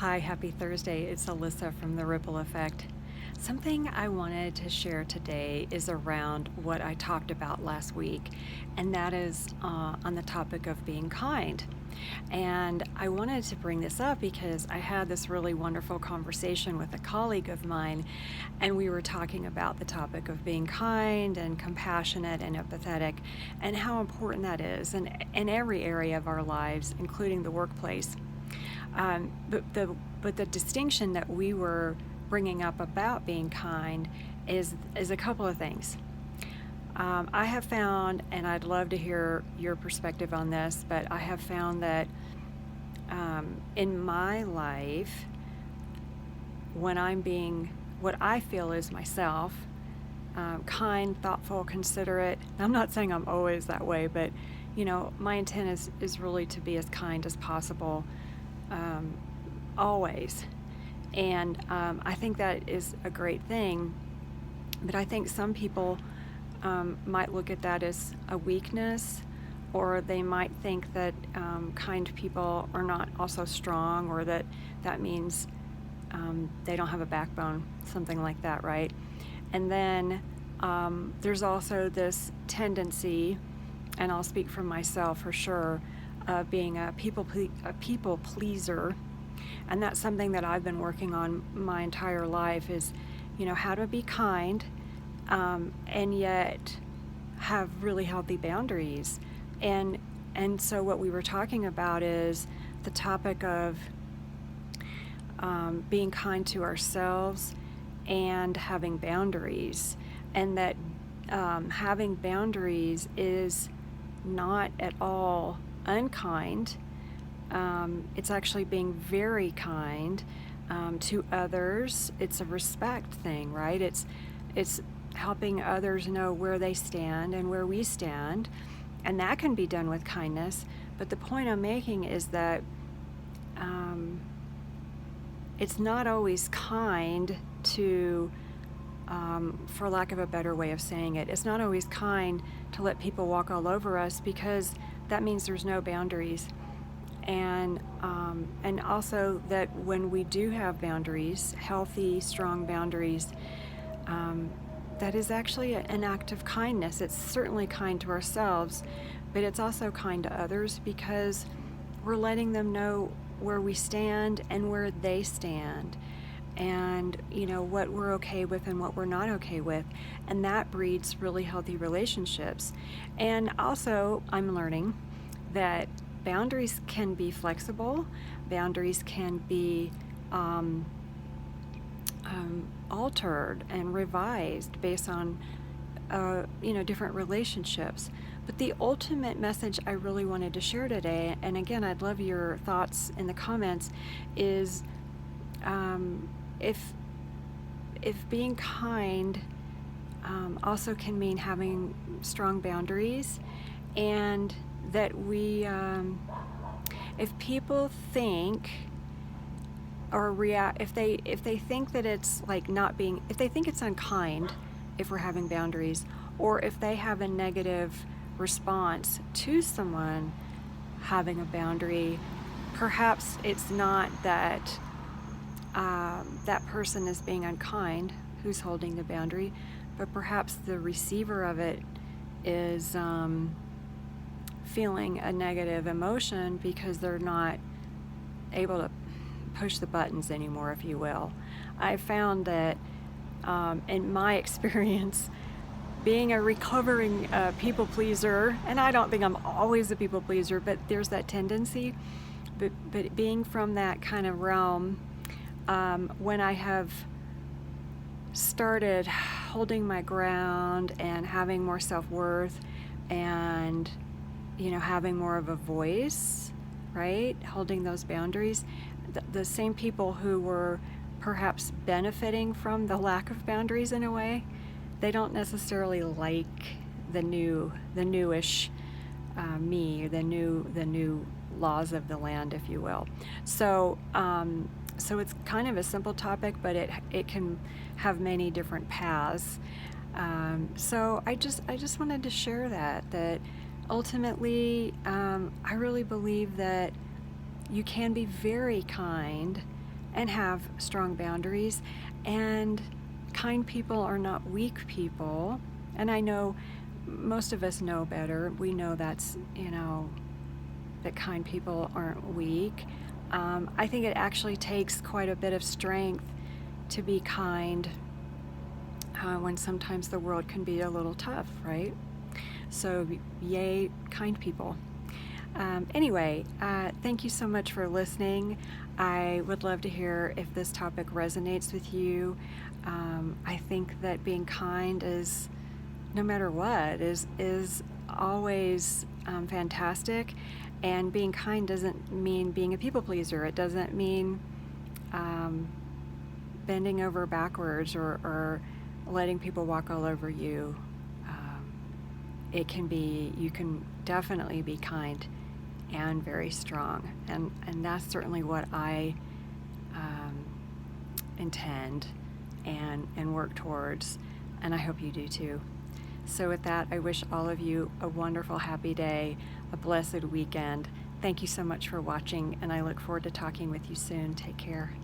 Hi, happy Thursday. It's Alisa from The Ripple Effect. Something I wanted to share today is around what I talked about last week, and that is on the topic of being kind. And I wanted to bring this up because I had this really wonderful conversation with a colleague of mine, and we were talking about the topic of being kind and compassionate and empathetic, and how important that is in every area of our lives, including the workplace. But the distinction that we were bringing up about being kind is a couple of things. I have found, and I'd love to hear your perspective on this, but I have found that in my life, when I'm being what I feel is myself, kind, thoughtful, considerate. I'm not saying I'm always that way, but my intent is really to be as kind as possible, always. And I think that is a great thing, but I think some people might look at that as a weakness, or they might think that kind people are not also strong, or that means they don't have a backbone, something like that, right? And then there's also this tendency, and I'll speak for myself for sure, of being a people pleaser. And that's something that I've been working on my entire life is, how to be kind and yet have really healthy boundaries. And so what we were talking about is the topic of being kind to ourselves and having boundaries, and that having boundaries is not at all unkind. It's actually being very kind to others. It's a respect thing, right? It's helping others know where they stand and where we stand, and that can be done with kindness. But the point I'm making is that it's not always kind to, for lack of a better way of saying it, it's not always kind to let people walk all over us, because that means there's no boundaries. And also that when we do have boundaries, healthy, strong boundaries, that is actually an act of kindness. It's certainly kind to ourselves, but it's also kind to others, because we're letting them know where we stand and where they stand, and what we're okay with and what we're not okay with, and that breeds really healthy relationships. And also, I'm learning that boundaries can be flexible. Boundaries can be altered and revised based on different relationships. But the ultimate message I really wanted to share today, and again, I'd love your thoughts in the comments, is if being kind also can mean having strong boundaries, and that we, if people think or react, if they think that it's like not being, if they think it's unkind if we're having boundaries, or if they have a negative response to someone having a boundary, perhaps it's not that that person is being unkind who's holding the boundary, but perhaps the receiver of it is feeling a negative emotion because they're not able to push the buttons anymore, if you will. I found that in my experience, being a recovering people pleaser, and I don't think I'm always a people pleaser, but there's that tendency, but being from that kind of realm, when I have started holding my ground and having more self-worth, and having more of a voice, right? Holding those boundaries. The same people who were perhaps benefiting from the lack of boundaries in a way, they don't necessarily like the newish me, the new laws of the land, if you will. So it's kind of a simple topic, but it can have many different paths. So I just wanted to share that ultimately, I really believe that you can be very kind and have strong boundaries. And kind people are not weak people. And I know most of us know better. We know that's, that kind people aren't weak. I think it actually takes quite a bit of strength to be kind when sometimes the world can be a little tough, right? So, yay, kind people. Anyway, thank you so much for listening. I would love to hear if this topic resonates with you. I think that being kind is, no matter what, is always fantastic. And being kind doesn't mean being a people pleaser. It doesn't mean bending over backwards or letting people walk all over you. It can be, you can definitely be kind and very strong. And that's certainly what I intend and work towards. And I hope you do too. So with that, I wish all of you a wonderful, happy day, a blessed weekend. Thank you so much for watching, and I look forward to talking with you soon. Take care.